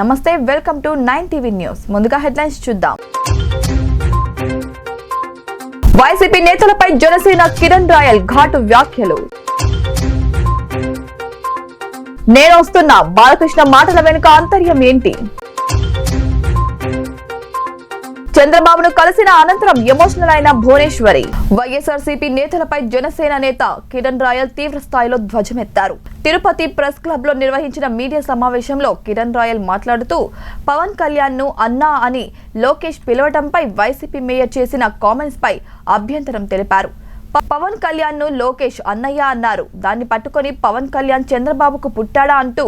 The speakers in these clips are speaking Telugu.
నమస్తే, వెల్కమ్ టు 9 టీవీ న్యూస్. ముందుగా హెడ్లైన్స్ చూద్దాం. వైసీపీ నేతలపై జనసేన కిరణ్ రాయల్ ఘాటు వ్యాఖ్యలు. నేను వస్తున్నా, బాలకృష్ణ మాటల వెనుక ఆంతర్యం ఏంటి? చంద్రబాబును కలిసిన అనంతరం ఎమోషనల్ అయిన భువనేశ్వరి. వైఎస్ఆర్సీపీ నేతలపై జనసేన నేత కిరణ్ రాయల్ తీవ్ర స్థాయిలో ధ్వజమెత్తారు. తిరుపతి ప్రెస్ క్లబ్ లో నిర్వహించిన మీడియా సమావేశంలో కిరణ్ రాయల్ మాట్లాడుతూ పవన్ కళ్యాణ్ ను అన్నా అని లోకేష్ పిలవడంపై వైసీపీ మేయర్ చేసిన కామెంట్స్ పై అభ్యంతరం తెలిపారు. పవన్ కళ్యాణ్ ను లోకేష్ అన్నయ్య అన్నారు. దాన్ని పట్టుకొని పవన్ కళ్యాణ్ చంద్రబాబుకు పుట్టాడా అంటూ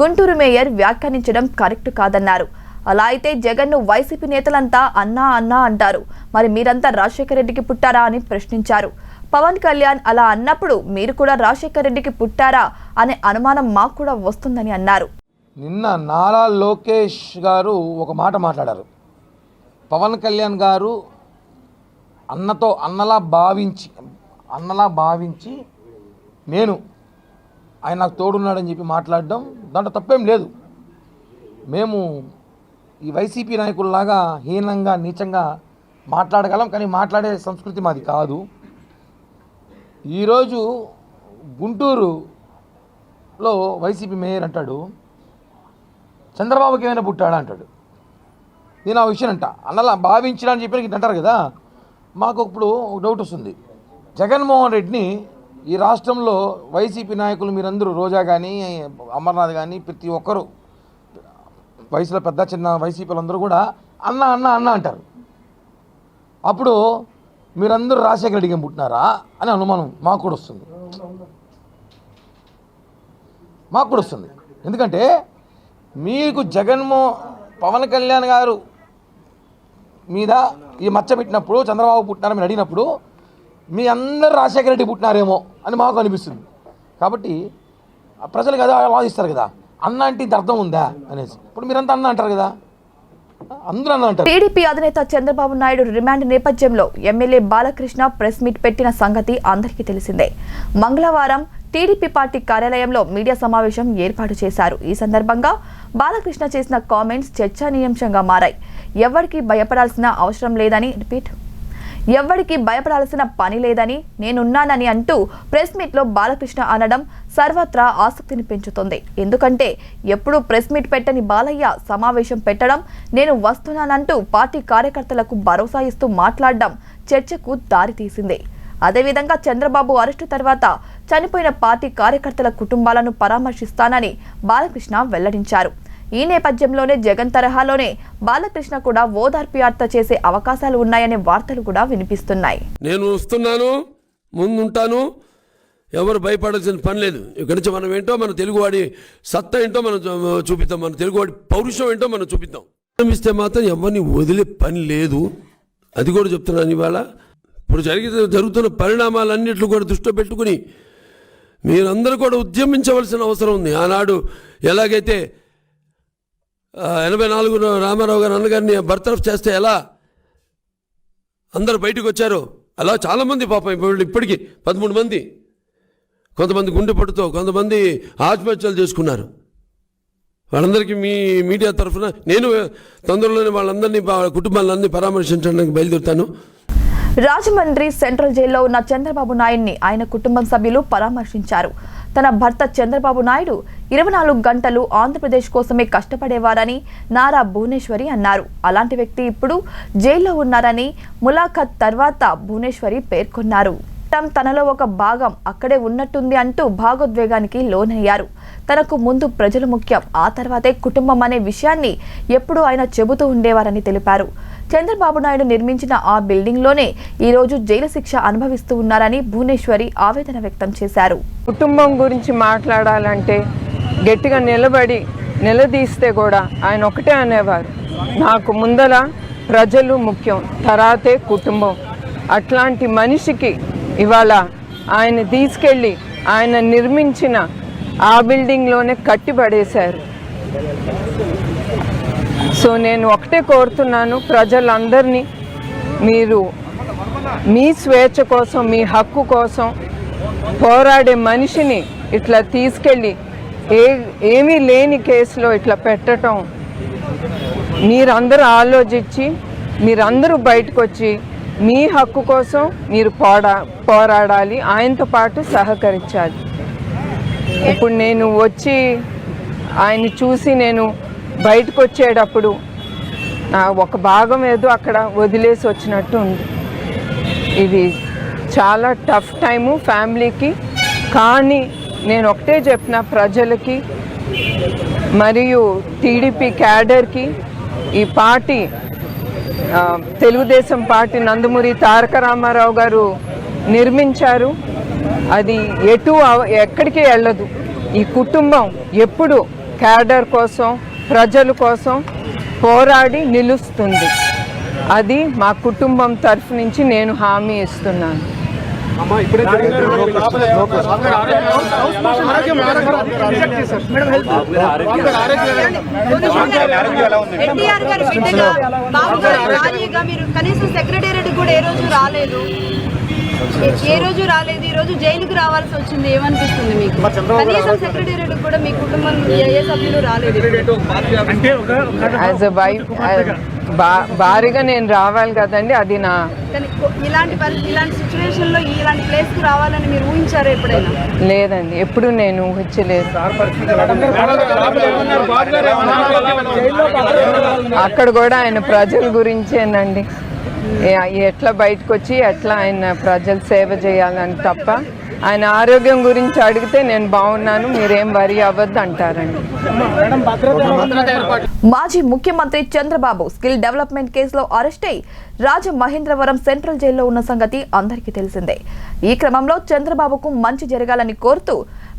గుంటూరు మేయర్ వ్యాఖ్యానించడం కరెక్ట్ కాదన్నారు. అలా అయితే జగన్ ను వైసీపీ నేతలంతా అన్నా అన్నా అంటారు. మరి మీరంతా రాజశేఖర రెడ్డికి పుట్టారా అని ప్రశ్నించారు. పవన్ కళ్యాణ్ అలా అన్నప్పుడు మీరు కూడా రాజశేఖర రెడ్డికి పుట్టారా అనే అనుమానం మాకు కూడా వస్తుందని అన్నారు. నిన్న నారా లోకేష్ గారు ఒక మాట మాట్లాడారు. పవన్ కళ్యాణ్ గారు అన్నలా భావించి నేను ఆయన నాకు తోడున్నాడని చెప్పి మాట్లాడడం దాంట్లో తప్పేం లేదు. మేము ఈ వైసీపీ నాయకుల్లాగా హీనంగా నీచంగా మాట్లాడగలం, కానీ మాట్లాడే సంస్కృతి మాది కాదు. ఈరోజు గుంటూరులో వైసీపీ మేయర్ అంటాడు చంద్రబాబుకి ఏమైనా పుట్టాడా అంటాడు. నేను ఆ విషయం అన్నలా భావించడా అని చెప్పి అంటారు కదా. మాకు ఇప్పుడు డౌట్ వస్తుంది. జగన్మోహన్ రెడ్డిని ఈ రాష్ట్రంలో వైసీపీ నాయకులు మీరందరూ రోజా కానీ అమర్నాథ్ కానీ ప్రతి ఒక్కరు వయసులో పెద్ద చిన్న వైసీపీలు అందరూ కూడా అన్న అన్న అన్న అంటారు. అప్పుడు మీరందరూ రాజశేఖర రెడ్డికి పుట్టినారా అని అనుమానం మాకు కూడా వస్తుంది. ఎందుకంటే మీకు పవన్ కళ్యాణ్ గారు మీద ఈ మచ్చ పెట్టినప్పుడు చంద్రబాబు పుట్టినారని మీరు అడిగినప్పుడు మీ అందరూ రాజశేఖర రెడ్డి పుట్టినారేమో అని మాకు అనిపిస్తుంది. కాబట్టి ప్రజలు కదా ఆలోచిస్తారు కదా, అన్న అంటే ఇంత అర్థం ఉందా అనేసి. ఇప్పుడు మీరంతా అన్న అంటారు కదా, అందరూ అన్న అంటారు. టీడీపీ అధినేత చంద్రబాబు నాయుడు రిమాండ్ నేపథ్యంలో ఎమ్మెల్యే బాలకృష్ణ ప్రెస్ మీట్ పెట్టిన సంగతి అందరికీ తెలిసిందే. మంగళవారం టీడీపీ పార్టీ కార్యాలయంలో మీడియా సమావేశం ఏర్పాటు చేశారు. ఈ సందర్భంగా బాలకృష్ణ చేసిన కామెంట్స్ చర్చనీయాంశంగా మారాయి. ఎవరికి భయపడాల్సిన పని లేదని నేనున్నానని అంటూ ప్రెస్ మీట్ లో బాలకృష్ణ అనడం సర్వత్రా ఆసక్తిని పెంచుతోంది. ఎందుకంటే ఎప్పుడూ ప్రెస్ మీట్ పెట్టని బాలయ్య సమావేశం పెట్టడం, నేను వస్తున్నానంటూ పార్టీ కార్యకర్తలకు భరోసా ఇస్తూ మాట్లాడడం చర్చకు దారితీసింది. అదేవిధంగా చంద్రబాబు అరెస్టు తర్వాత చనిపోయిన పార్టీ కార్యకర్తల కుటుంబాలను పరామర్శిస్తానని బాలకృష్ణ వెల్లడించారు. ఈ నేపథ్యంలోనే జగన్ తరహాలోనే బాలకృష్ణ కూడా ఓదార్పు యాత్ర చేసే అవకాశాలు ఉన్నాయనే వార్తలు కూడా వినిపిస్తున్నాయి. నేను వస్తున్నాను, ముందుంటాను, ఎవరు భయపడాల్సిన పని లేదు. ఇక్కడి నుంచి మనం ఏంటో మన తెలుగువాడి సత్తా ఏంటో మనం చూపిద్దాం, మన తెలుగువాడి పౌరుషం ఏంటో మనం చూపిద్దాం. ఇస్తే మాత్రం ఎవరిని వదిలే పని లేదు. అది కూడా చెప్తున్నాను. ఇవాళ ఇప్పుడు జరుగుతున్న పరిణామాలన్నింటినీ కూడా దృష్టిలో పెట్టుకుని మీరందరూ కూడా ఉద్యమించవలసిన అవసరం ఉంది. ఆనాడు ఎలాగైతే 84 రామారావు గారు అన్నగారిని బర్తరఫ్ చేస్తే ఎలా అందరూ బయటకు వచ్చారో అలా చాలామంది పాపం ఇప్పటికీ 13 మంది, కొంతమంది గుండెపట్టుతో, కొంతమంది ఆత్మహత్యలు చేసుకున్నారు. వాళ్ళందరికీ మీ మీడియా తరఫున నేను తొందరలోనే వాళ్ళందరినీ కుటుంబాలన్నీ పరామర్శించడానికి బయలుదేరుతాను. రాజమండ్రి సెంట్రల్ జైల్లో ఉన్న చంద్రబాబు నాయుడిని ఆయన కుటుంబం సభ్యులు పరామర్శించారు. తన భర్త చంద్రబాబు నాయుడు 24 గంటలు ఆంధ్రప్రదేశ్ కోసమే కష్టపడేవారని నారా భువనేశ్వరి అన్నారు. అలాంటి వ్యక్తి ఇప్పుడు జైల్లో ఉన్నారని ములాఖత్ తర్వాత భువనేశ్వరి పేర్కొన్నారు. తనలో ఒక భాగం అక్కడే ఉన్నట్టుంది అంటూ భాగోద్వేగానికి లోనయ్యారు. తనకు ముందు ప్రజలు ముఖ్యం, ఆ తర్వాతే కుటుంబం అనే విషయాన్ని ఎప్పుడూ ఆయన చెబుతూ ఉండేవారని తెలిపారు. చంద్రబాబు నాయుడు నిర్మించిన ఆ బిల్డింగ్ లోనే ఈ రోజు జైలు శిక్ష అనుభవిస్తూ ఉన్నారని భువనేశ్వరి ఆవేదన వ్యక్తం చేశారు. కుటుంబం గురించి మాట్లాడాలంటే గట్టిగా నిలదీస్తే కూడా ఆయన ఒకటే అనేవారు, నాకు ముందల ప్రజలు ముఖ్యం, తర్వాతే కుటుంబం. అట్లాంటి మనిషికి ఇవాళ ఆయన తీసుకెళ్ళి ఆయన నిర్మించిన ఆ బిల్డింగ్లోనే కట్టిపడేశారు. సో నేను ఒకటే కోరుతున్నాను ప్రజలందరినీ, మీరు మీ స్వేచ్ఛ కోసం, మీ హక్కు కోసం పోరాడే మనిషిని ఇట్లా తీసుకెళ్ళి ఏమీ లేని కేసులో ఇట్లా పెట్టడం మీరందరూ ఆలోచించి మీరందరూ బయటకు వచ్చి మీ హక్కు కోసం మీరు పోరాడాలి, ఆయనతో పాటు సహకరించాలి. ఇప్పుడు నేను వచ్చి ఆయన్ని చూసి నేను బయటకు వచ్చేటప్పుడు నా ఒక భాగం ఏదో అక్కడ వదిలేసి వచ్చినట్టు ఉంది. ఇది చాలా టఫ్ టైము ఫ్యామిలీకి. కానీ నేను ఒకటే చెప్పిన ప్రజలకి మరియు టీడీపీ క్యాడర్కి, ఈ పార్టీ తెలుగుదేశం పార్టీ నందమూరి తారక రామారావు గారు నిర్మించారు, అది ఎక్కడికి వెళ్ళదు. ఈ కుటుంబం ఎప్పుడు క్యాడర్ కోసం ప్రజల కోసం పోరాడి నిలుస్తుంది. అది మా కుటుంబం తరఫు నుంచి నేను హామీ ఇస్తున్నాను. ఎన్టీఆర్ గారి బిడ్డగా బాబు గారి భార్యగా మీరు కనీసం సెక్రటేరియట్ కూడా ఏ రోజు రాలేదు. ఈ రోజు జైలుకు రావాల్సి వచ్చింది. ఏమనిపిస్తుంది మీకు? కనీసం సెక్రటేరియట్ కూడా మీ కుటుంబం ఏ సభ్యులు రాలేదు. యాజ్ ఎ వైఫ్ భారీగా నేను రావాలి కదండి, అది నా ఇలాంటి సిచ్యువేషన్ లో ఇలాంటి ప్లేస్ కు రావాలని మీరు ఊహించారా ఎప్పుడైనా? లేదండి, ఎప్పుడు నేను ఊహించలేదు. అక్కడ కూడా ఆయన ప్రజల గురించేనండి, ఎట్లా బయటకు వచ్చి ఎట్లా ఆయన ప్రజలు సేవ చేయాలని తప్ప ఆయన ఆరోగ్యం గురించి అడిగితే నేను బాగున్నాను, మీరేం వరి అవ్వద్దు అంటారండి. మాజీ ముఖ్యమంత్రి చంద్రబాబు స్కిల్ డెవలప్మెంట్ కేసులో అరెస్ట్ అయి రాజమహేంద్రవరం సెంట్రల్ జైల్లో ఉన్న సంగతి అందరికీ తెలిసిందే. ఈ క్రమంలో చంద్రబాబుకు మంచి జరగాలని కోరుతూ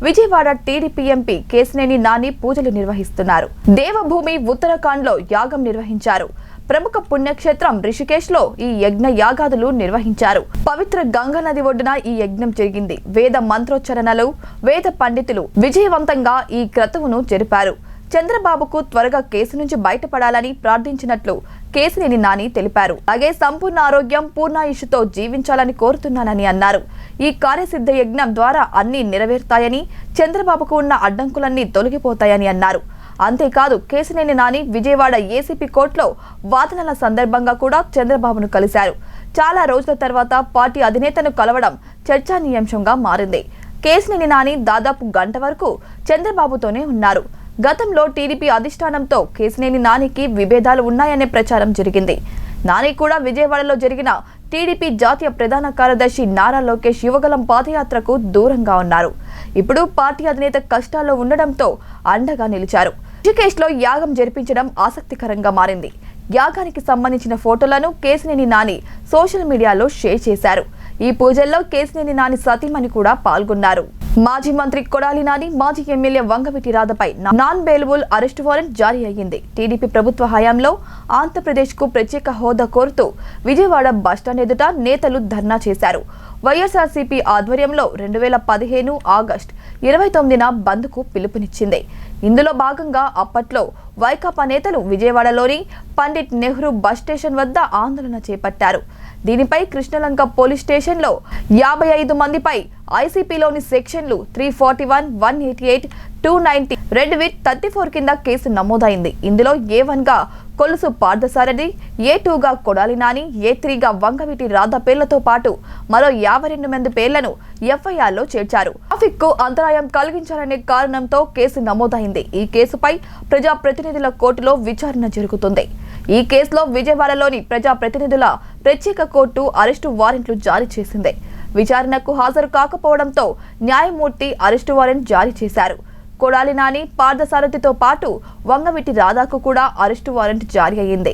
విజయవాడ టీడీపీ ఎంపీ కేశినేని నాని పూజలు నిర్వహిస్తున్నారు. దేవభూమి ఉత్తరాఖండ్ లో యాగం నిర్వహించారు. ప్రముఖ పుణ్యక్షేత్రం రిషికేశ్ లో ఈ యజ్ఞ యాగాదులు నిర్వహించారు. పవిత్ర గంగా నది ఒడ్డున ఈ యజ్ఞం జరిగింది. వేద మంత్రోచ్చరణలు, వేద పండితులు విజయవంతంగా ఈ క్రతువును జరిపారు. చంద్రబాబుకు త్వరగా కేసు నుంచి బయటపడాలని ప్రార్థించినట్లు కేశినేని నాని తెలిపారు. అలాగే సంపూర్ణ ఆరోగ్యం, పూర్ణాయుష్తో జీవించాలని కోరుతున్నానని అన్నారు. ఈ కార్యసిద్ధ యజ్ఞం ద్వారా అన్ని నెరవేరుతాయని, చంద్రబాబుకు ఉన్న అడ్డంకులన్నీ తొలగిపోతాయని అన్నారు. అంతేకాదు కేశినేని నాని విజయవాడ ఏసీపీ కోర్టులో వాదనల సందర్భంగా కూడా చంద్రబాబును కలిశారు. చాలా రోజుల తర్వాత పార్టీ అధినేతను కలవడం చర్చానీయాంశంగా మారింది. కేశినేని నాని దాదాపు గంట వరకు చంద్రబాబుతోనే ఉన్నారు. గతంలో టీడీపీ అధిష్టానంతో కేశినేని నానికి విభేదాలు ఉన్నాయనే ప్రచారం జరిగింది. నాని కూడా విజయవాడలో జరిగిన టీడీపీ జాతీయ ప్రధాన కార్యదర్శి నారా లోకేష్ యువగలం పాదయాత్రకు దూరంగా ఉన్నారు. ఇప్పుడు పార్టీ అధినేత కష్టాల్లో ఉండడంతో అండగా నిలిచారు. రిషికేశ్ లో యాగం జరిపించడం ఆసక్తికరంగా మారింది. యాగానికి సంబంధించిన ఫోటోలను కేశినేని నాని సోషల్ మీడియాలో షేర్ చేశారు. ఈ పూజల్లో కేశినేని నాని సతీమణి కూడా పాల్గొన్నారు. మాజీ మంత్రి కొడాలి నాని, మాజీ ఎమ్మెల్యే వంగవీటి రాధపై నాన్ బెయిలబుల్ అరెస్టు వారెంట్ జారీ అయ్యింది. టీడీపీ ప్రభుత్వ హయాంలో ఆంధ్రప్రదేశ్ కు ప్రత్యేక హోదా కోరుతూ విజయవాడ బస్టాండ్ ఎదుట నేతలు ధర్నా చేశారు. వైఎస్ఆర్సీపీ ఆధ్వర్యంలో 2015 ఆగస్టు 29న బంద్కు పిలుపునిచ్చింది. ఇందులో భాగంగా అప్పట్లో వైకాపా నేతలు విజయవాడలోని పండిట్ నెహ్రూ బస్ స్టేషన్ వద్ద ఆందోళన చేపట్టారు. దీనిపై కృష్ణలంక పోలీస్ స్టేషన్లో 55 మందిపై ఐసీపీలోని సెక్షన్లు 341, 188, 290, రెడ్ విత్ 34 కింద కేసు నమోదైంది. ఇందులో A1 గా కొలుసు పార్థసారథి, A2 గా కొడాలి నాని, A3 గా వంగవీటి రాధ పేర్లతో పాటు మరో 52 మంది పేర్లను ఎఫ్ఐఆర్లో చేర్చారు. ట్రాఫిక్ కు అంతరాయం కలిగించాలనే కారణంతో కేసు నమోదైంది. ఈ కేసుపై ప్రజాప్రతినిధుల కోర్టులో విచారణ జరుగుతుంది. ఈ కేసులో విజయవాడలోని ప్రజాప్రతినిధుల ప్రత్యేక కోర్టు అరెస్టు వారెంట్లు జారీ చేసింది. విచారణకు హాజరు కాకపోవడంతో న్యాయమూర్తి అరెస్టు వారెంట్ జారీ చేశారు. కొడాలి నాని, పార్థసారథితో పాటు వంగవీటి రాధాకు కూడా అరెస్టు వారెంట్ జారీ అయ్యింది.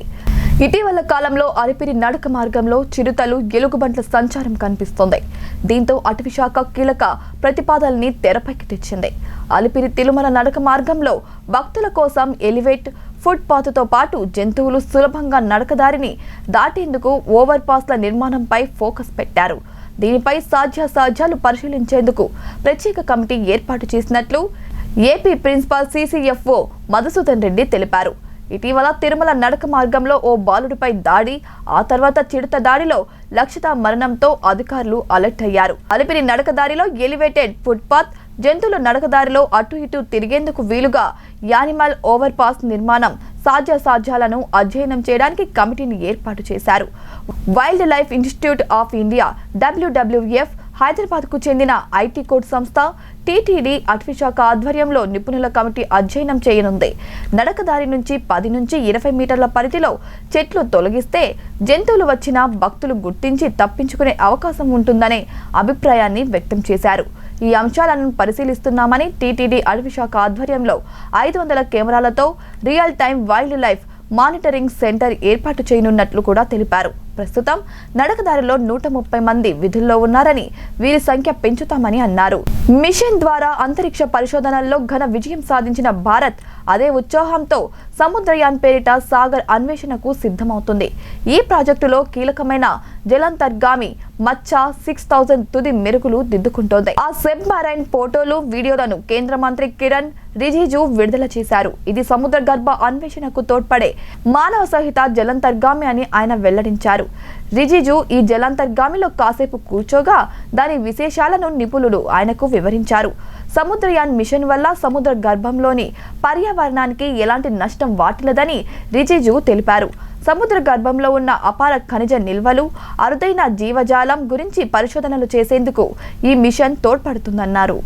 ఇటీవల కాలంలో అలిపిరి నడక మార్గంలో చిరుతలు, ఎలుగుబంట్ల సంచారం కనిపిస్తోంది. దీంతో అటవీశాఖ కీలక ప్రతిపాదనల్ని తెరపైకి తెచ్చింది. అలిపిరి తిరుమల నడక మార్గంలో భక్తుల కోసం ఎలివేట్, ఫుట్ పాత్తో పాటు జంతువులు సులభంగా నడకదారిని దాటేందుకు ఓవర్ పాస్ల నిర్మాణంపై ఫోకస్ పెట్టారు. దీనిపై సాధ్యాసాధ్యాలు పరిశీలించేందుకు ప్రత్యేక కమిటీ ఏర్పాటు చేసినట్లు AP principal CCFO Madhusudan Reddy తెలిపారు. ఇటీవల తిరుమల నడక మార్గంలో ఓ బాలుడిపై దాడి, ఆ తర్వాత చిడత దాడిలో లక్షిత మరణంతో అధికారులు అలర్ట్ అయ్యారు. అలిపిరి నడకదారిలో ఎలివేటెడ్ ఫుట్పాత్, జంతువుల నడకదారిలో అటు ఇటు తిరిగేందుకు వీలుగా యానిమల్ ఓవర్ పాస్ నిర్మాణం సాధ్యాసాధ్యాలను అధ్యయనం చేయడానికి కమిటీని ఏర్పాటు చేశారు. Wild life institute of India WWF, హైదరాబాద్కు చెందిన ఐటీ కోడ్ సంస్థ TTD అటవీశాఖ ఆధ్వర్యంలో నిపుణుల కమిటీ అధ్యయనం చేయనుంది. నడకదారి నుంచి 10 నుంచి 20 మీటర్ల పరిధిలో చెట్లు తొలగిస్తే జంతువులు వచ్చినా భక్తులు గుర్తించి తప్పించుకునే అవకాశం ఉంటుందనే అభిప్రాయాన్ని వ్యక్తం చేశారు. ఈ అంశాలను పరిశీలిస్తున్నామని TTD అటవీశాఖ ఆధ్వర్యంలో 500 కెమెరాలతో real time wild life monitoring centre ఏర్పాటు చేయనున్నట్లు కూడా తెలిపారు. ప్రస్తుతం నడకదారిలో 130 మంది విధుల్లో ఉన్నారని, వీరి సంఖ్య పెంచుతామని అన్నారు. మిషన్ ద్వారా అంతరిక్ష పరిశోధనల్లో ఘన విజయం సాధించిన భారత్ అదే ఉత్సాహంతో సముద్రయాన్ పేరిట సాగర్ అన్వేషణకు సిద్ధమవుతుంది. ఈ ప్రాజెక్టులో కీలకమైన జలాంతర్గామి మచ్చా 6000 తుది మెరుగులు దిద్దుకుంటోంది. ఆ సబ్ మరైన్ ఫోటోలు, వీడియోలను కేంద్ర మంత్రి కిరణ్ రిజిజు విడుదల చేశారు. ఇది సముద్ర గర్భ అన్వేషణకు తోడ్పడే మానవ సహిత జలాంతర్గామి అని ఆయన వెల్లడించారు. రిజిజు ఈ జలాంతర్గామిలో కాసేపు కూర్చోగా దాని విశేషాలను నిపుణులు ఆయనకు వివరించారు. సముద్రయాన్ మిషన్ వల్ల సముద్ర గర్భంలోని పర్యావరణానికి ఎలాంటి నష్టం వాటిల్లదని రిజిజు తెలిపారు. సముద్ర గర్భంలో ఉన్న అపార ఖనిజ నిల్వలు, అరుదైన జీవజాలం గురించి పరిశోధనలు చేసేందుకు ఈ మిషన్ తోడ్పడుతుందన్నారు.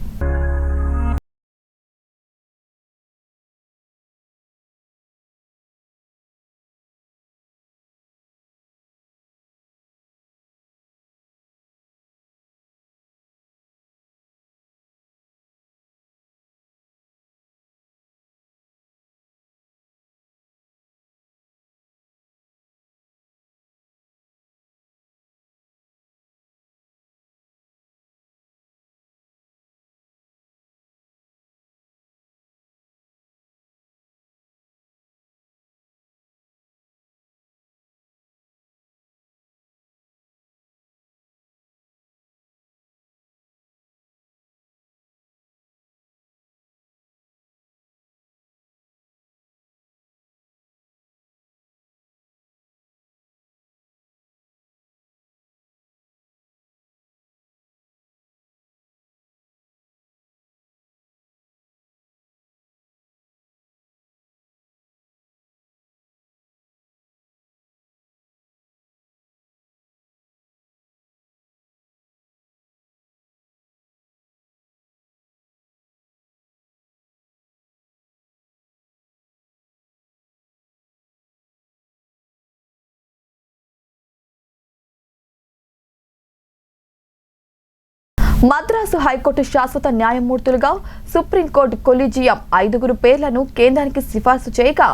మద్రాసు హైకోర్టు శాశ్వత న్యాయమూర్తులుగా సుప్రీంకోర్టు కొలీజియం 5 పేర్లను కేంద్రానికి సిఫార్సు చేయగా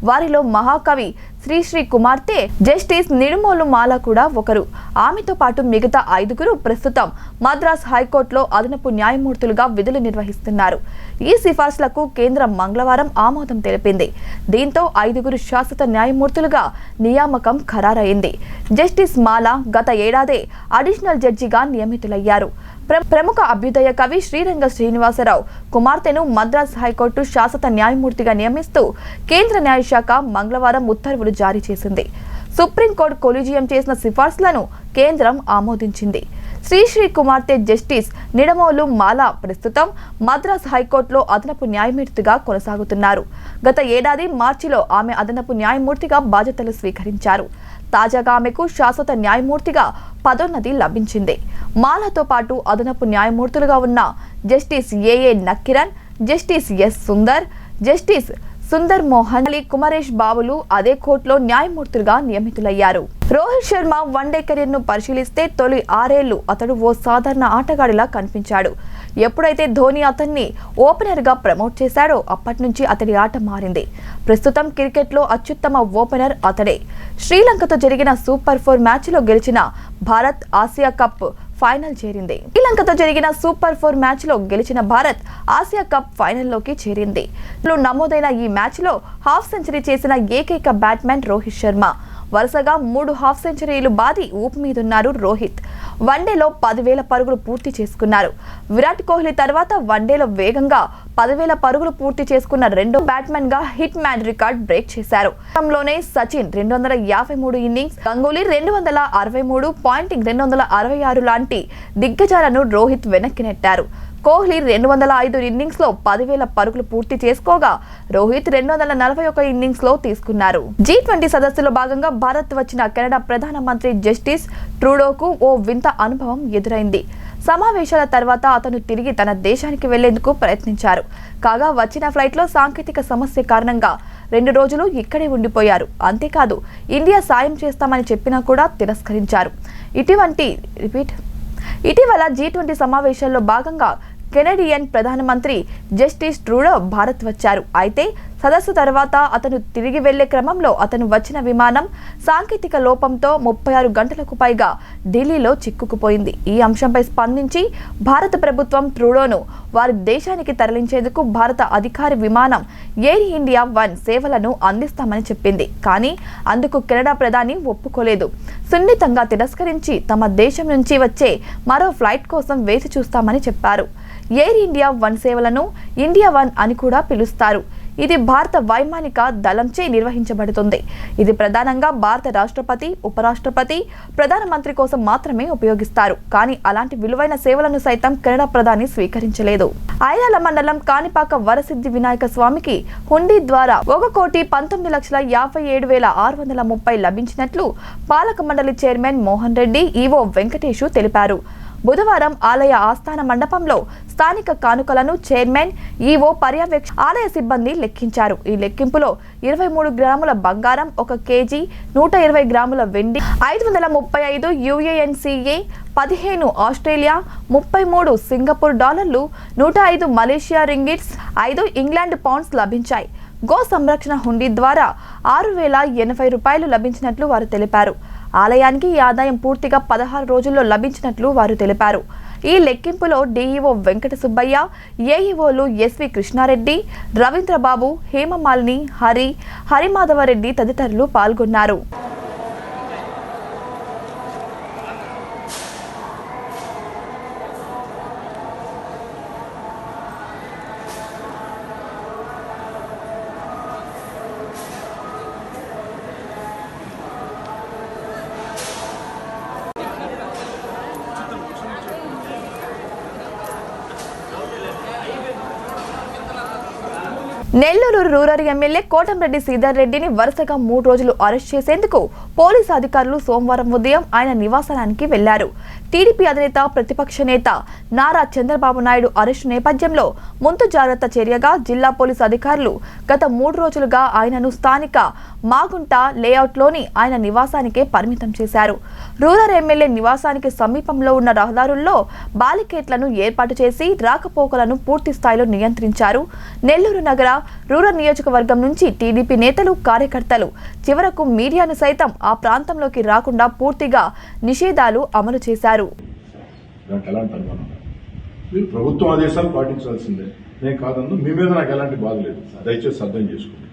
వారిలో మహాకవి శ్రీశ్రీ కుమార్తె జస్టిస్ నిడుమోలు మాల కూడా ఒకరు. ఆమెతో పాటు మిగతా 5 ప్రస్తుతం మద్రాసు హైకోర్టులో అదనపు న్యాయమూర్తులుగా విధులు నిర్వహిస్తున్నారు. ఈ సిఫార్సులకు కేంద్రం మంగళవారం ఆమోదం తెలిపింది. దీంతో 5 శాశ్వత న్యాయమూర్తులుగా నియామకం ఖరారైంది. జస్టిస్ మాల గత ఏడాదే అడిషనల్ జడ్జిగా నియమితులయ్యారు. ప్రముఖ అభ్యుదయ కవి శ్రీరంగ శ్రీనివాసరావు కుమార్తెను మద్రాసు హైకోర్టు శాశ్వత న్యాయమూర్తిగా నియమిస్తూ కేంద్ర న్యాయశాఖ మంగళవారం ఉత్తర్వులు జారీ చేసింది. సుప్రీంకోర్టు కొలీజియం చేసిన సిఫార్సులను కేంద్రం ఆమోదించింది. శ్రీశ్రీ కుమార్తె జస్టిస్ నిడమోలు మాల ప్రస్తుతం మద్రాసు హైకోర్టులో అదనపు న్యాయమూర్తిగా కొనసాగుతున్నారు. గత ఏడాది మార్చిలో ఆమె అదనపు న్యాయమూర్తిగా బాధ్యతలు స్వీకరించారు. తాజాగా ఆమెకు శాశ్వత న్యాయమూర్తిగా పదోన్నతి లభించింది. మాలతో పాటు అదనపు న్యాయమూర్తులుగా ఉన్న justice AA Nakkiran, justice S Sundar, justice Sundar Mohan Ali, Kumaresh బాబులు అదే కోర్టులో న్యాయమూర్తులుగా నియమితులయ్యారు. రోహిత్ శర్మ వన్డే కెరీర్ ను పరిశీలిస్తే తొలి 6 ఏళ్లు అతడు ఓ సాధారణ ఆటగాడిలా కనిపించాడు. ఎప్పుడైతే ధోని అతన్ని ఓపెనర్ గా ప్రమోట్ చేశాడో అప్పటి నుంచి అతడి ఆట మారింది. ప్రస్తుతం క్రికెట్ లో అత్యుత్తమ ఓపెనర్ అతడే. శ్రీలంకతో జరిగిన సూపర్ 4 మ్యాచ్లో గెలిచిన భారత్ ఆసియా కప్ ఫైనల్ చేరింది. శ్రీలంకతో జరిగిన సూపర్ 4 మ్యాచ్లో గెలిచిన భారత్ ఆసియా కప్ ఫైనల్లోకి చేరింది. నమోదైన ఈ మ్యాచ్లో హాఫ్ సెంచరీ చేసిన ఏకైక బ్యాట్స్మెన్ రోహిత్ శర్మ. వరుసగా 3 హాఫ్ సెంచరీలు బాది ఊపు మీదున్నారు రోహిత్. వన్డేలో 10,000 పరుగులు పూర్తి చేసుకున్నారు. విరాట్ కోహ్లీ తర్వాత వన్డేలో వేగంగా 10,000 పరుగులు పూర్తి చేసుకున్న రెండో బ్యాట్స్మెన్ గా హిట్ మ్యాన్ రికార్డ్ బ్రేక్ చేశారు. లోనే సచిన్ 253 ఇన్నింగ్స్, గంగూలీ 263, పాయింటింగ్ 266 లాంటి దిగ్గజాలను రోహిత్ వెనక్కి నెట్టారు. కోహ్లీ 205 ఇన్నింగ్స్ లో 10,000 పరుగులు పూర్తి చేసుకోగా రోహిత్ 241 ఇన్నింగ్స్ లో తీసుకున్నారు. G20 సదస్సులో భాగంగా భారత్ వచ్చిన కెనడా ప్రధానమంత్రి జస్టిన్ ట్రూడోకు ఓ వింత అనుభవం ఎదురైంది. సమావేశాల తర్వాత అతను తిరిగి తన దేశానికి వెళ్లేందుకు ప్రయత్నించారు. కాగా వచ్చిన ఫ్లైట్లో సాంకేతిక సమస్య కారణంగా 2 రోజులు ఇక్కడే ఉండిపోయారు. అంతేకాదు ఇండియా సాయం చేస్తామని చెప్పినా కూడా తిరస్కరించారు. ఇటీవల G20 సమావేశాల్లో భాగంగా కెనడియన్ ప్రధానమంత్రి జస్టిన్ ట్రూడో భారత్ వచ్చారు. అయితే సదస్సు తర్వాత అతను తిరిగి వెళ్లే క్రమంలో అతను వచ్చిన విమానం సాంకేతిక లోపంతో 36 గంటలకు పైగా ఢిల్లీలో చిక్కుకుపోయింది. ఈ అంశంపై స్పందించి భారత ప్రభుత్వం ట్రూడోను వారి దేశానికి తరలించేందుకు భారత అధికారి విమానం ఎయిర్ ఇండియా 1 సేవలను అందిస్తామని చెప్పింది. కానీ అందుకు కెనడా ప్రధాని ఒప్పుకోలేదు. సున్నితంగా తిరస్కరించి తమ దేశం నుంచి వచ్చే మరో ఫ్లైట్ కోసం వేచి చూస్తామని చెప్పారు. ఎయిర్ ఇండియా 1 సేవలను ఇండియా 1 అని కూడా పిలుస్తారు. ఇది భారత వైమానిక దళంచే నిర్వహించబడుతుంది. ఇది ప్రధానంగా భారత రాష్ట్రపతి, ఉపరాష్ట్రపతి, ప్రధానమంత్రి కోసం మాత్రమే ఉపయోగిస్తారు. కానీ అలాంటి విలువైన సేవలను సైతం కెనడా ప్రధాని స్వీకరించలేదు. ఐరాల మండలం కాణిపాక వరసిద్ధి వినాయక స్వామికి హుండీ ద్వారా 1,57,630 లభించినట్లు పాలక మండలి చైర్మన్ మోహన్ రెడ్డి, ఈవో వెంకటేషు తెలిపారు. బుధవారం ఆలయ ఆస్థాన మండపంలో స్థానిక కానుకలను చైర్మన్, ఈవో పర్యవేక్షణ ఆలయ సిబ్బంది లెక్కించారు. ఈ లెక్కింపులో 23 గ్రాముల బంగారం, 1 కేజీ 120 గ్రాముల వెండి, 535 UANCA, 15 ఆస్ట్రేలియా, 33 సింగపూర్ డాలర్లు, 105 మలేషియా రింగిట్స్, 5 ఇంగ్లాండ్ పౌండ్స్ లభించాయి. గో సంరక్షణ హుండీ ద్వారా 6,080 రూపాయలు లభించినట్లు వారు తెలిపారు. ఆలయానికి ఈ ఆదాయం పూర్తిగా 16 రోజుల్లో లభించినట్లు వారు తెలిపారు. ఈ లెక్కింపులో డీఈఓ వెంకట సుబ్బయ్య, ఏఈఓలు ఎస్వి కృష్ణారెడ్డి, రవీంద్రబాబు, హేమమాలిని, హరిమాధవరెడ్డి తదితరులు పాల్గొన్నారు. నెల్లూరు రూరల్ ఎమ్మెల్యే కోటంరెడ్డి శ్రీధర్ రెడ్డిని వరుసగా 3 రోజులు అరెస్ట్ చేసేందుకు పోలీసు అధికారులు సోమవారం ఉదయం ఆయన నివాసానికి వెళ్లారు. టీడీపీ అధినేత, ప్రతిపక్ష నేత నారా చంద్రబాబు నాయుడు అరెస్టు నేపథ్యంలో ముందు జాగ్రత్త చర్యగా జిల్లా పోలీసు అధికారులు గత 3 రోజులుగా ఆయనను స్థానిక మాగుంట లేఅవుట్లోని ఆయన నివాసానికే పరిమితం చేశారు. రూరల్ ఎమ్మెల్యే నివాసానికి సమీపంలో ఉన్న రహదారుల్లో బాలికేట్లను ఏర్పాటు చేసి రాకపోకలను పూర్తి స్థాయిలో నియంత్రించారు. నెల్లూరు నగర రూరల్ నియోజకవర్గం నుంచి టీడీపీ నేతలు, కార్యకర్తలు చివరకు మీడియాను సైతం ఆ ప్రాంతంలోకి రాకుండా పూర్తిగా నిషేధాలు అమలు చేశారు. ప్రభుత్వం ఆదేశాలు పాటించాల్సిందే, నేను కాదన్ను. మీ మీద నాకు ఎలాంటి బాధ లేదు, దయచేసి అర్థం చేసుకోండి.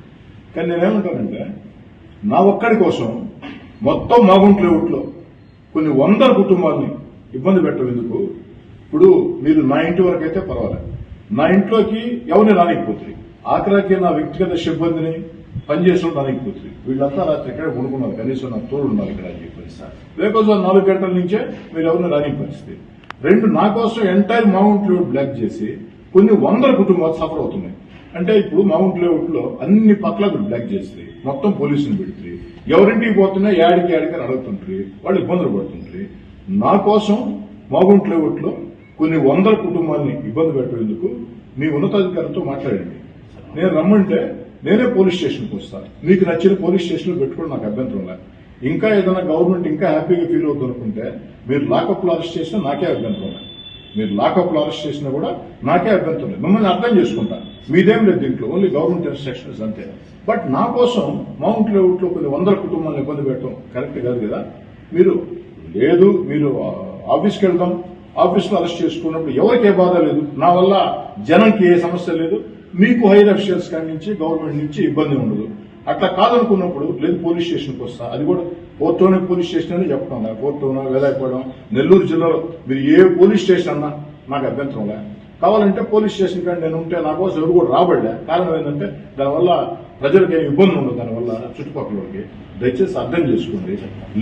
కానీ నేనేమంటానంటే, నా ఒక్కడి కోసం మొత్తం మాగుంట లేఅవుట్లో కొన్ని 100 కుటుంబాలని ఇబ్బంది పెట్టడం ఎందుకు? ఇప్పుడు మీరు నా ఇంటి వరకు అయితే పర్వాలేదు, నా ఇంట్లోకి ఎవరిని రానికపోతుంది, ఆఖరాకి నా వ్యక్తిగత సిబ్బందిని పనిచేసిన రానికపోతుంది. వీళ్ళంతా రాత్రి ఎక్కడ కొనుక్కున్నారు, కనీసం నాకు తోడు ఉన్నారు ఇక్కడ అని చెప్పేసి. లేకపోతే 4 గంటల నుంచే మీరు ఎవరిని రాని పరిస్థితి. 2, నా కోసం ఎంటైర్ మాగుంట లేఅవుట్ బ్లాక్ చేసి కొన్ని 100 కుటుంబాలు సఫర్ అవుతున్నాయి. అంటే ఇప్పుడు మాగుంట లేఅవుట్ లో అన్ని పక్కల బ్లాక్ చేస్తే మొత్తం పోలీసులు పెడుతుంది, ఎవరింటికి పోతున్నా ఏడికి అడుగుతుంటారు, వాళ్ళు ఇబ్బందులు పడుతుంటారు. నా కోసం మాగుంట లేఅవుట్ లో కొన్ని 100 కుటుంబాలని ఇబ్బంది పెట్టేందుకు మీ ఉన్నతాధికారులతో మాట్లాడండి. నేను రమ్మంటే నేనే పోలీస్ స్టేషన్కి వస్తాను. మీకు నచ్చిన పోలీస్ స్టేషన్లో పెట్టుకోవడం నాకు అభ్యంతరం లేదు. ఇంకా ఏదైనా గవర్నమెంట్ ఇంకా హ్యాపీగా ఫీల్ అవుతుంది అనుకుంటే మీరు లాకప్లో అరెస్ట్ చేసినా నాకే అభ్యంతరం లేదు. మీరు లాకప్లో అరెస్ట్ చేసినా కూడా నాకే అభ్యంతరం లేదు. మిమ్మల్ని అర్థం చేసుకుంటా, మీదేం లేదు దీంట్లో, ఓన్లీ గవర్నమెంట్ ఇన్స్ట్రక్షన్స్ అంతే. బట్ నా కోసం మౌంట్ లేఅవుట్ లో కొన్ని 100 కుటుంబాలను ఇబ్బంది పెట్టడం కరెక్ట్ కాదు కదా. మీరు ఆఫీస్కి వెళ్దాం, ఆఫీస్లో అరెస్ట్ చేసుకున్నప్పుడు ఎవరికే బాధ లేదు, నా వల్ల జనంకి ఏ సమస్య లేదు, మీకు హైర్ అఫీషియల్స్ కాడి నుంచి గవర్నమెంట్ నుంచి ఇబ్బంది ఉండదు. అట్లా కాదనుకున్నప్పుడు లేదు పోలీస్ స్టేషన్కి వస్తా, అది కూడా పోర్టోనే పోలీస్ స్టేషన్ అని చెప్తాం. పోర్టోనో వేలాయపడడం, నెల్లూరు జిల్లాలో మీరు ఏ పోలీస్ స్టేషన్ అన్నా నాకు అభ్యంతరం లే. కావాలంటే పోలీస్ స్టేషన్ కానీ నేను ఉంటే నా కోసం ఎవరు కూడా రాబడలే. కారణం ఏంటంటే దానివల్ల ప్రజలకి ఏం ఇబ్బంది ఉండదు, దానివల్ల చుట్టుపక్కలకి. దయచేసి అర్థం చేసుకోండి.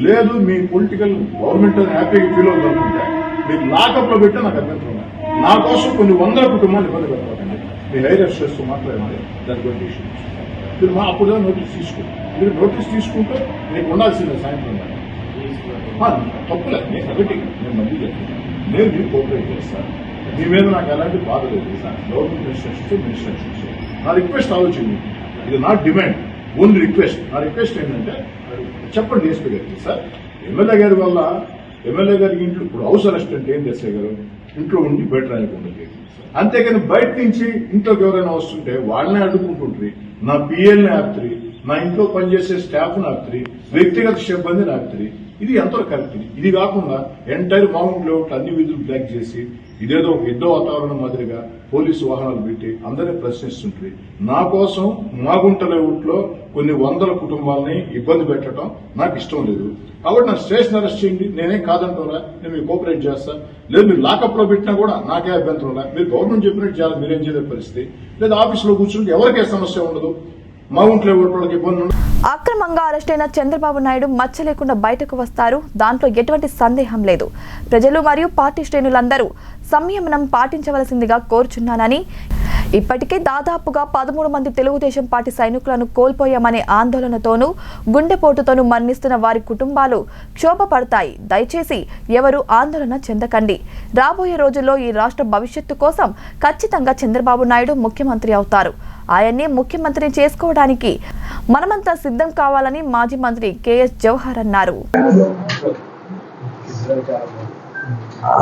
లేదు మీ పొలిటికల్ గవర్నమెంట్ హ్యాపీగా ఫీల్ అవుతుందంటే మీకు లాకప్ లో పెట్టే నాకు అభ్యంతరం. నా కోసం కొన్ని వందల కుటుంబాలు ఇబ్బంది పెట్టకండి. మీ హైరస్ చేస్తూ మాట్లాడండి, దాని గురించి ఇష్యూ మీరు అప్పుడు నోటీస్ తీసుకోండి. మీరు నోటీస్ తీసుకుంటే మీకు ఉండాల్సిందే సాయంత్రం తప్పులేదు. నేను ఒకటి నేను మళ్ళీ చెప్తాను, నేను మీకు కోఆపరేట్ చేస్తాను. మీ మీద నాకు ఎలాంటి బాధ లేదు. గవర్నమెంట్ మినిస్ట్రక్షన్స్ నా రిక్వెస్ట్ ఆలోచించి, ఇది నా డిమాండ్, ఓన్లీ రిక్వెస్ట్. నా రిక్వెస్ట్ ఏంటంటే చెప్పండి ఎస్పీ గారికి, సార్ ఎమ్మెల్యే గారి వల్ల ఎమ్మెల్యే గారికి ఇంట్లో ఇప్పుడు హౌస్ అరెస్ట్ అంటే ఏం చేస్తే గారు ఇంట్లో ఉండి బయట రాయకుండా, అంతేకాని బయట నుంచి ఇంట్లోకి ఎవరైనా వస్తుంటే వాళ్ళనే అడ్డుకుంటుంటారు. నా పిఎల్ని ఆపుతారు, నా ఇంట్లో పనిచేసే స్టాఫ్ని ఆపుతారు, వ్యక్తిగత సిబ్బందిని ఆపుతారు. ఇది ఎంతో కరెక్ట్. ఇది కాకుండా ఎంటైర్ మామూలు లేఅవుట్ అన్ని వీధులు బ్లాక్ చేసి ఇదేదో యుద్ధ వాతావరణం మాదిరిగా పోలీసు వాహనాలు పెట్టి అందరినీ ప్రశ్నిస్తుంటారు. నా కోసం మాగుంట లేఅవుట్ లో కొన్ని వందల కుటుంబాలని ఇబ్బంది పెట్టడం నాకు ఇష్టం లేదు. కాబట్టి నా స్టేషన్ అరెస్ట్ చేయండి, నేనేం కాదంటున్నా, నేను మీకు కోఆపరేట్ చేస్తా. లేదు మీరు లాకప్ లో పెట్టినా కూడా నాకే అభ్యంతరం లేదు. మీరు గవర్నమెంట్ చెప్పినట్టు చేయాలి, మీరేం చేయలే పరిస్థితి. లేదా ఆఫీసులో కూర్చుంటే ఎవరికే సమస్య ఉండదు, మాగుంట లేఅవుట్ వాళ్ళకి ఇబ్బంది ఉండదు. అక్రమంగా అరెస్టైన చంద్రబాబు నాయుడు మచ్చ లేకుండా బయటకు వస్తారు, దాంట్లో ఎటువంటి సందేహం లేదు. ప్రజలు మరియు పార్టీ శ్రేణులందరూ సంయమనం పాటించవలసిందిగా కోరుచున్నానని, ఇప్పటికే దాదాపుగా 13 మంది తెలుగుదేశం పార్టీ సైనికులను కోల్పోయామనే ఆందోళనతోనూ గుండెపోటుతోనూ మరణిస్తున్న వారి కుటుంబాలు క్షోభపడతాయి. దయచేసి ఎవరు ఆందోళన చెందకండి. రాబోయే రోజుల్లో ఈ రాష్ట్ర భవిష్యత్తు కోసం ఖచ్చితంగా చంద్రబాబు నాయుడు ముఖ్యమంత్రి అవుతారు. ఆయన్ని ముఖ్యమంత్రిని చేసుకోవడానికి మనమంతా సిద్ధం కావాలని మాజీ మంత్రి కెఎస్ జవహర్ అన్నారు.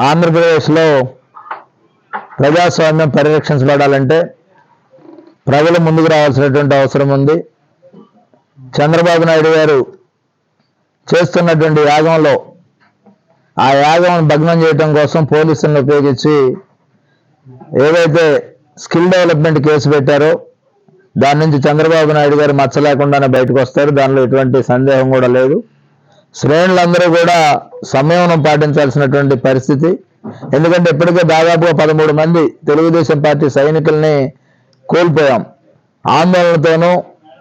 ఆంధ్రప్రదేశ్లో ప్రజాస్వామ్యం పరిరక్షించబడాలంటే ప్రజలు ముందుకు రావాల్సినటువంటి అవసరం ఉంది. చంద్రబాబు నాయుడు గారు చేస్తున్నటువంటి యాగంలో ఆ యాగం భగ్నం చేయడం కోసం పోలీసులను ఉపయోగించి ఏదైతే స్కిల్ డెవలప్మెంట్ కేసు పెట్టారో దాని నుంచి చంద్రబాబు నాయుడు గారు మచ్చ లేకుండానే బయటకు వస్తారు. దానిలో ఎటువంటి సందేహం కూడా లేదు. శ్రేణులందరూ కూడా సంయమనం పాటించాల్సినటువంటి పరిస్థితి. ఎందుకంటే ఇప్పటికే దాదాపుగా 13 మంది తెలుగుదేశం పార్టీ సైనికుల్ని కోల్పోయాం. ఆందోళనతోనూ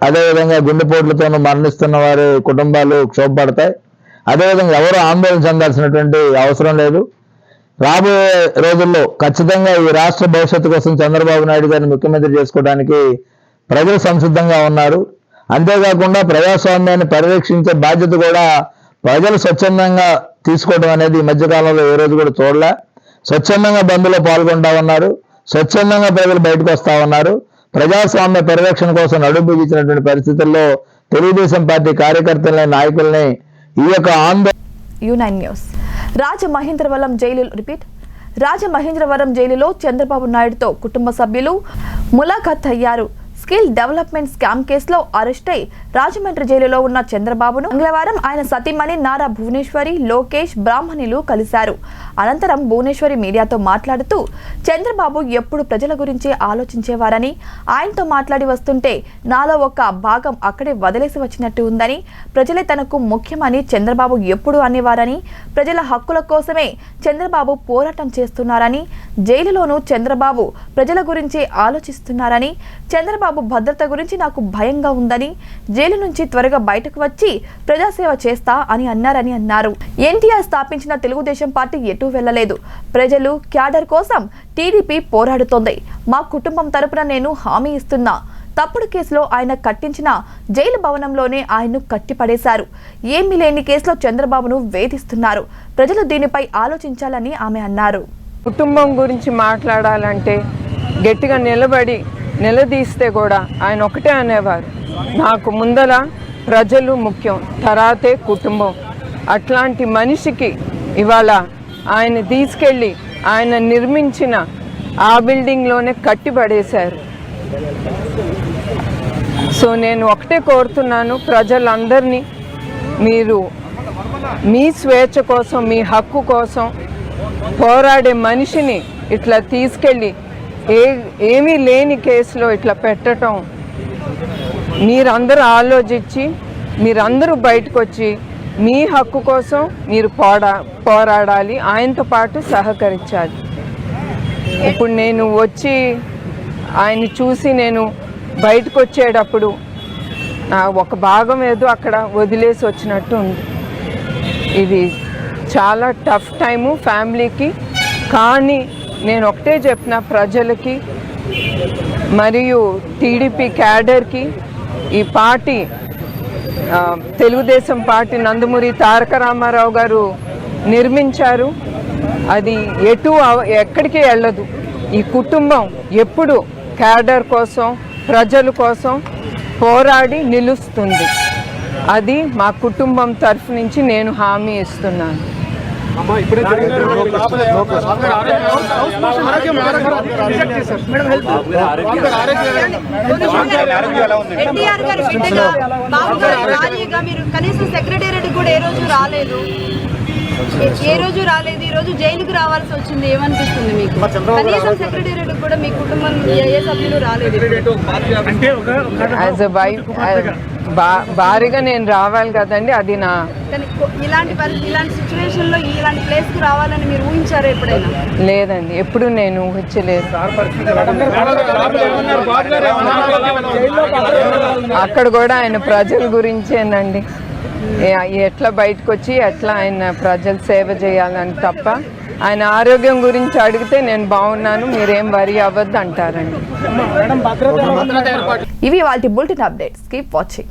అదేవిధంగా గుండెపోట్లతోనూ మరణిస్తున్న వారి కుటుంబాలు క్షోభపడతాయి. అదేవిధంగా ఎవరు ఆందోళన చెందాల్సినటువంటి అవసరం లేదు. రాబోయే రోజుల్లో ఖచ్చితంగా ఈ రాష్ట్ర భవిష్యత్తు కోసం చంద్రబాబు నాయుడు గారిని ముఖ్యమంత్రి చేసుకోవడానికి ప్రజలు సంసిద్ధంగా ఉన్నారు. అంతేకాకుండా ప్రజాస్వామ్యాన్ని పరిరక్షించే బాధ్యత కూడా ప్రజలు స్వచ్ఛందంగా తీసుకోవడం అనేది ఈ మధ్యకాలంలో ఏ రోజు కూడా చూడలే. స్వచ్ఛందంగా బంద్లో పాల్గొంటా ఉన్నారు, స్వచ్ఛందంగా ప్రజలు బయటకు వస్తా ఉన్నారు. ప్రజాస్వామ్య పరిరక్షణ కోసం నడుంబిగించినటువంటి పరిస్థితుల్లో తెలుగుదేశం పార్టీ కార్యకర్తలని, నాయకుల్ని ఈ యొక్క ఆందోళన. రాజమహేంద్రవరం జైలులో చంద్రబాబు నాయుడుతో కుటుంబ సభ్యులు ములాఖాత్ అయ్యారు. స్కిల్ డెవలప్మెంట్ స్కామ్ కేసులో అరెస్ట్ అయి రాజమండ్రి జైలులో ఉన్న చంద్రబాబును మంగళవారం ఆయన సతీమణి నారా భువనేశ్వరి, లోకేష్, బ్రాహ్మణులు కలిశారు. అనంతరం భువనేశ్వరి మీడియాతో మాట్లాడుతూ చంద్రబాబు ఎప్పుడు ప్రజల గురించి ఆలోచించేవారని, ఆయనతో మాట్లాడి వస్తుంటే నాలో ఒక భాగం అక్కడే వదిలేసి వచ్చినట్టు ఉందని, ప్రజలే తనకు ముఖ్యమని చంద్రబాబు ఎప్పుడు అనేవారని, ప్రజల హక్కుల కోసమే చంద్రబాబు పోరాటం చేస్తున్నారని, జైలులోనూ చంద్రబాబు ప్రజల గురించి ఆలోచిస్తున్నారని, చంద్రబాబు భద్రత గురించి నాకు భయంగా ఉందని, జైలు నుంచి త్వరగా బయటకు వచ్చి ప్రజాసేవ చేస్తా అని అన్నారు. ఎన్టీఆర్ స్థాపించిన తెలుగుదేశం పార్టీ ఎటూ వెళ్లలేదు. ప్రజలు, క్యాడర్ కోసం టీడీపీ పోరాడుతోంది. మా కుటుంబం తరపున నేను హామీ ఇస్తున్నా. తప్పుడు కేసులో ఆయన కట్టించిన జైలు భవనంలోనే ఆయన్ను కట్టిపడేశారు. ఏమీ లేని కేసులో చంద్రబాబును వేధిస్తున్నారు. ప్రజలు దీనిపై ఆలోచించాలని ఆమె అన్నారు. కుటుంబం గురించి మాట్లాడాలంటే గట్టిగా నిలదీస్తే కూడా ఆయన ఒకటే అనేవారు, నాకు ముందర ప్రజలు ముఖ్యం, తర్వాతే కుటుంబం. అట్లాంటి మనిషికి ఇవాళ ఆయన తీసుకెళ్ళి ఆయన నిర్మించిన ఆ బిల్డింగ్లోనే కట్టిపడేశారు. సో నేను ఒకటే కోరుతున్నాను ప్రజలందరినీ, మీరు మీ స్వేచ్ఛ కోసం, మీ హక్కు కోసం పోరాడే మనిషిని ఇట్లా తీసుకెళ్ళి ఏమీ లేని కేసులో ఇట్లా పెట్టడం, మీరందరూ ఆలోచించి మీరందరూ బయటకు వచ్చి మీ హక్కు కోసం మీరు పోరాడాలి, ఆయనతో పాటు సహకరించాలి. ఇప్పుడు నేను వచ్చి ఆయన్ని చూసి నేను బయటకు వచ్చేటప్పుడు నా ఒక భాగం ఏదో అక్కడ వదిలేసి వచ్చినట్టు ఉంది. ఇది చాలా టఫ్ టైము ఫ్యామిలీకి, కానీ నేను ఒకటే చెప్పిన ప్రజలకి మరియు టీడీపీ క్యాడర్కి ఈ పార్టీ తెలుగుదేశం పార్టీ నందమూరి తారక రామారావు గారు నిర్మించారు. అది ఎక్కడికి వెళ్ళదు. ఈ కుటుంబం ఎప్పుడు క్యాడర్ కోసం ప్రజల కోసం పోరాడి నిలుస్తుంది. అది మా కుటుంబం తరఫు నుంచి నేను హామీ ఇస్తున్నాను. ఎన్టీఆర్ గారి బిడ్డగా బాబు గారి రాజీగా మీరు కనీసం సెక్రటేరియట్ కూడా ఏ రోజు రాలేదు. ఈ రోజు జైలుకు రావాల్సి వచ్చింది. ఏమనిపిస్తుంది మీకు? కనీసం సెక్రటేరియట్ కూడా మీ కుటుంబం ఏ సభ్యులు రాలేదు. యాజ్ ఎ వైఫ్ భారీగా నేను రావాలి కదండి. అది నా ఇలాంటి సిచ్యువేషన్ లో ఇలాంటి ప్లేస్ కు రావాలని మీరు ఊహించారా ఎప్పుడైనా? లేదండి, ఎప్పుడు నేను ఊహించలేదు. అక్కడ కూడా ఆయన ప్రజల గురించేనండి, ఎట్లా బయటకు వచ్చి ఎట్లా ఆయన ప్రజలు సేవ చేయాలని తప్ప ఆయన ఆరోగ్యం గురించి అడిగితే నేను బాగున్నాను, మీరేం వరి అవ్వద్దు అంటారండి. ఇవి వాటి బులెటిన్ అప్డేట్స్. Keep watching.